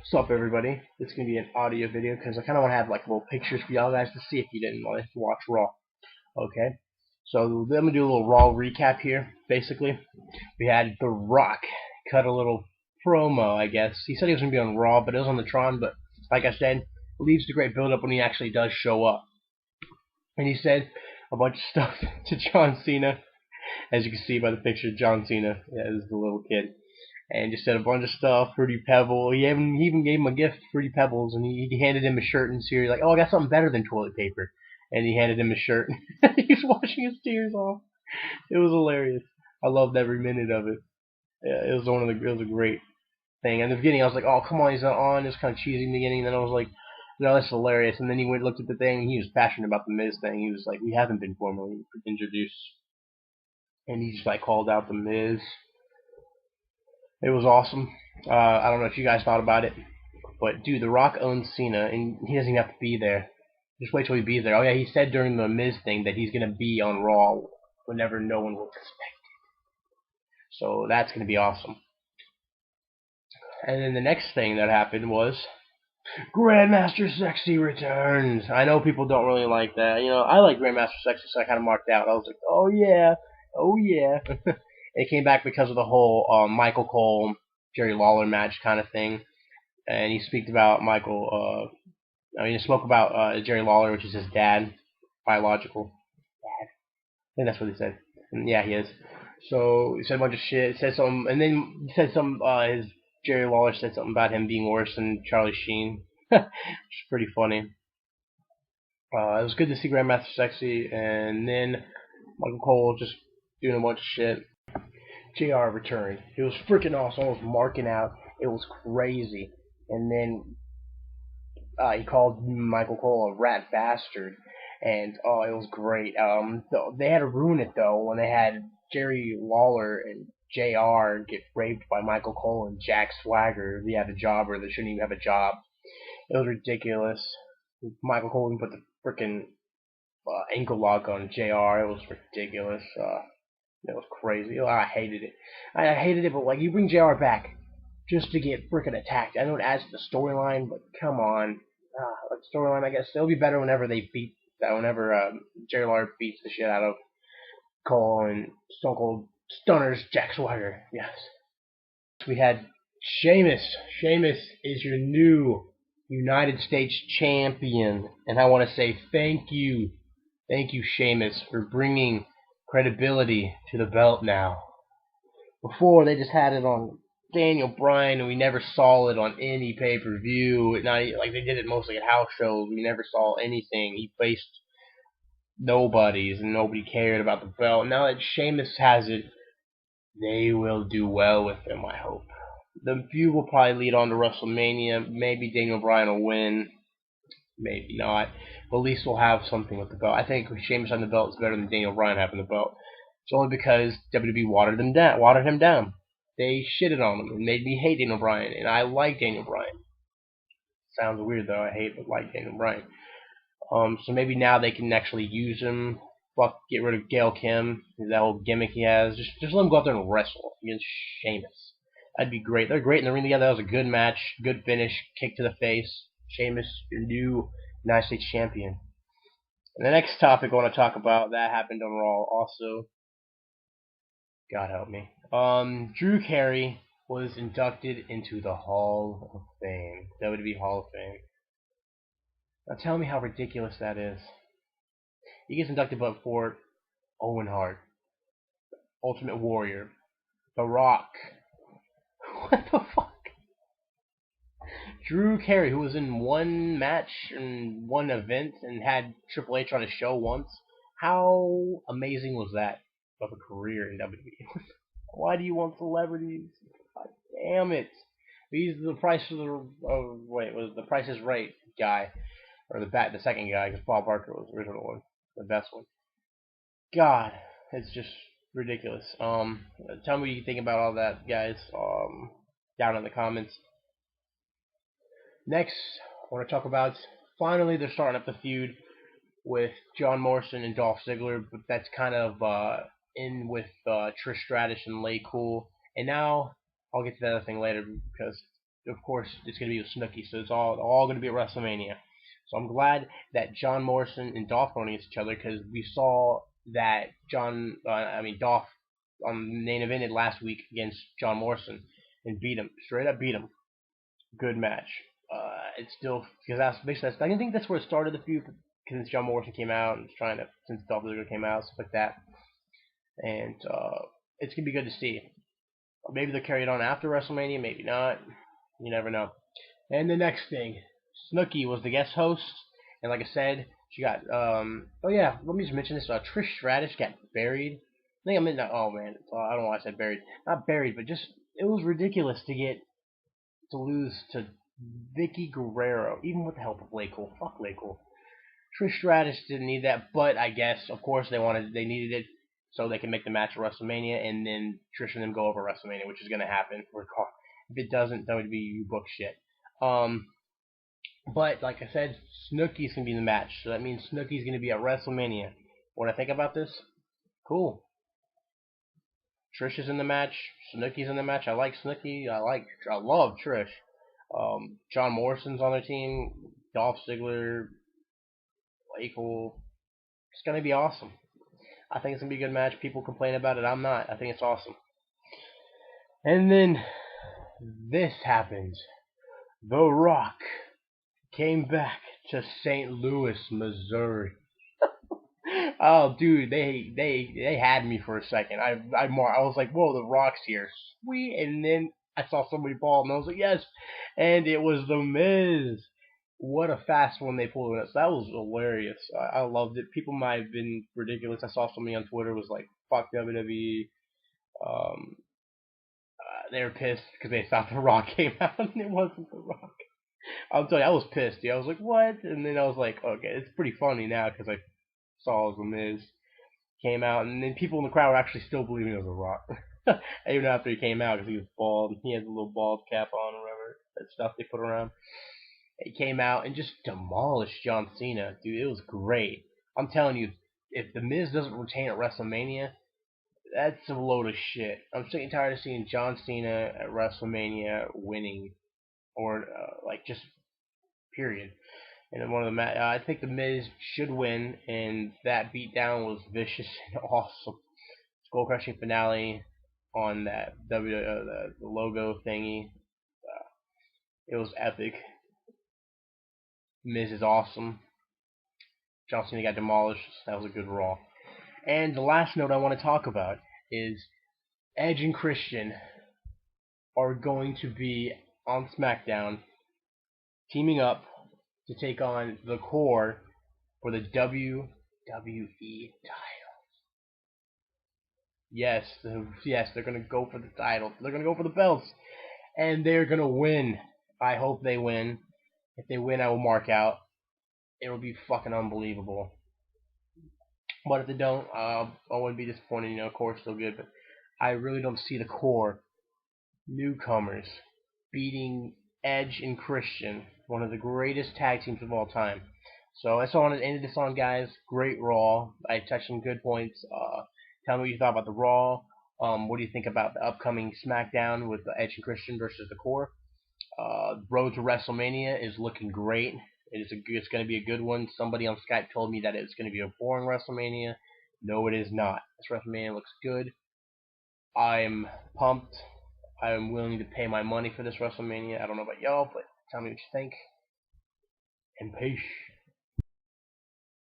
What's up, everybody? It's gonna be an audio video because I kind of want to have like little pictures for y'all guys to see if you didn't want to watch Raw. Okay, so I'm gonna do a little Raw recap here. Basically, we had The Rock cut a little promo. I guess he said he was gonna be on Raw, but it was on the Tron. But like I said, it leads to great build up when he actually does show up. And he said a bunch of stuff to John Cena, as you can see by the picture. John Cena as the little kid. And just said a bunch of stuff. Fruity Pebble. He even gave him a gift, Fruity Pebbles, and he handed him a shirt and here. Like, oh, I got something better than toilet paper. And he handed him a shirt. He's washing his tears off. It was hilarious. I loved every minute of it. Yeah, it was a great thing. In the beginning, I was like, oh, come on, he's not on. It was kind of cheesy in the beginning. And then I was like, no, that's hilarious. And then he went and looked at the thing, and he was passionate about the Miz thing. He was like, we haven't been formally introduced. And he just like called out the Miz. It was awesome. I don't know if you guys thought about it, but dude, The Rock owns Cena, and he doesn't even have to be there. Just wait till he be there. Oh yeah, he said during the Miz thing that he's gonna be on Raw whenever no one will expect it. So that's gonna be awesome. And then the next thing that happened was Grandmaster Sexay returns. I know people don't really like that. You know, I like Grandmaster Sexay, so I kind of marked out. I was like, oh yeah, oh yeah. It came back because of the whole Michael Cole, Jerry Lawler match kind of thing. And he spoke about he spoke about Jerry Lawler, which is his dad, biological dad. I think that's what he said. And yeah, he is. So he said a bunch of shit. He said something, and then he said some. His Jerry Lawler said something about him being worse than Charlie Sheen, which is pretty funny. It was good to see Grandmaster Sexay, and then Michael Cole just doing a bunch of shit. JR returned. It was freaking awesome. I was marking out. It was crazy. And then he called Michael Cole a rat bastard. And oh, it was great. They had to ruin it though when they had Jerry Lawler and JR get raped by Michael Cole and Jack Swagger. They had a job, or they shouldn't even have a job. It was ridiculous. Michael Cole even put the freaking ankle lock on JR. It was ridiculous. It was crazy. I hated it. I hated it, but like, you bring JR back just to get freaking attacked. I know it adds to the storyline, but come on. Like, storyline, I guess it'll be better whenever Jerry Lawler beats the shit out of Cole and Stone Cold Stunners Jack Swagger. Yes. We had Sheamus. Sheamus is your new United States champion, and I want to say thank you, Sheamus, for bringing credibility to the belt now. Before, they just had it on Daniel Bryan, and we never saw it on any pay-per-view. Not like they did it mostly at house shows. We never saw anything. He faced nobodies, and nobody cared about the belt. Now that Sheamus has it, they will do well with him, I hope. The feud will probably lead on to WrestleMania. Maybe Daniel Bryan will win. Maybe not. But at least we'll have something with the belt. I think Sheamus on the belt is better than Daniel Bryan having the belt. It's only because WWE watered him down. They shitted on him and made me hate Daniel Bryan, and I like Daniel Bryan. Sounds weird though. I hate but like Daniel Bryan. So maybe now they can actually use him. Get rid of Gail Kim, that whole gimmick he has. Just let him go out there and wrestle against Sheamus. That'd be great. They're great in the ring together. That was a good match, good finish, kick to the face. Sheamus, your new United States champion. And the next topic I want to talk about that happened on Raw also. God help me. Drew Carey was inducted into the Hall of Fame, WWE Hall of Fame. Now tell me how ridiculous that is. He gets inducted before Owen Hart, Ultimate Warrior, The Rock. What the fuck? Drew Carey, who was in one match and one event and had Triple H on his show once. How amazing was that of a career in WWE? Why do you want celebrities? God damn it! He's the Price of the Price is Right guy, or the second guy, because Paul Parker was the original one, the best one. God, it's just ridiculous. Tell me what you think about all that, guys. Down in the comments. Next, I want to talk about, finally they're starting up the feud with John Morrison and Dolph Ziggler, but that's kind of in with Trish Stratus and Lay Cool. And now, I'll get to that other thing later because of course, it's going to be with Snooki, so it's all going to be at WrestleMania. So I'm glad that John Morrison and Dolph going against each other, because we saw that Dolph main evented last week against John Morrison and beat him, straight up beat him. Good match. It's still, because that's basically, I think that's where it started the feud, since John Morrison came out and since Dolph Ziggler came out, stuff like that. And it's gonna be good to see. Maybe they'll carry it on after WrestleMania, maybe not. You never know. And the next thing, Snooki was the guest host, and like I said, she got oh yeah, let me just mention this. Trish Stratus got buried. I think I meant that. Oh man, I don't know why I said buried. Not buried, but just it was ridiculous to lose to Vicky Guerrero, even with the help of Laycool. Fuck Laycool. Trish Stratus didn't need that, but I guess of course they needed it so they can make the match at WrestleMania, and then Trish and them go over WrestleMania, which is gonna happen. If it doesn't, WWE, you book shit. But like I said, Snooki's gonna be in the match, so that means Snooki's gonna be at WrestleMania. What I think about this? Cool. Trish is in the match. Snooki's in the match. I like Snooki. I love Trish. John Morrison's on their team. Dolph Ziggler, Laycool. It's gonna be awesome. I think it's gonna be a good match. People complain about it. I'm not. I think it's awesome. And then this happens. The Rock came back to St. Louis, Missouri. Oh, dude, they had me for a second. I was like, whoa, The Rock's here, sweet. And then I saw somebody bald, and I was like, yes. And it was The Miz. What a fast one they pulled us. That was hilarious. I loved it. People might have been ridiculous. I saw somebody on Twitter was like, fuck WWE. They were pissed because they thought The Rock came out and it wasn't The Rock. I'll tell you, I was pissed. Yeah, I was like, what? And then I was like, okay, it's pretty funny now because I saw The Miz came out, and then people in the crowd were actually still believing it was The Rock. Even after he came out, because he was bald. He had the little bald cap on or whatever, that stuff they put around. He came out and just demolished John Cena. Dude, it was great. I'm telling you, if The Miz doesn't retain at WrestleMania, that's a load of shit. I'm sick and tired of seeing John Cena at WrestleMania winning, or just period. And then one of the I think The Miz should win, and that beatdown was vicious and awesome. Skull crushing finale on that the logo thingy. It was epic. Miz is awesome. John Cena got demolished. So that was a good Raw. And the last note I want to talk about is Edge and Christian are going to be on SmackDown, teaming up to take on the Core for the WWE title. Yes, they're going to go for the title. They're going to go for the belts. And they're going to win. I hope they win. If they win, I will mark out. It will be fucking unbelievable. But if they don't, I wouldn't be disappointed. Of course, still good. But I really don't see the Core newcomers beating Edge and Christian, one of the greatest tag teams of all time. So that's all I wanted to end this on, guys. Great Raw. I touched some good points. Tell me what you thought about the Raw. What do you think about the upcoming SmackDown with Edge and Christian versus the Core? Road to WrestleMania is looking great. It's going to be a good one. Somebody on Skype told me that it's going to be a boring WrestleMania. No, it is not. This WrestleMania looks good. I'm pumped. I'm willing to pay my money for this WrestleMania. I don't know about y'all, but tell me what you think. And peace.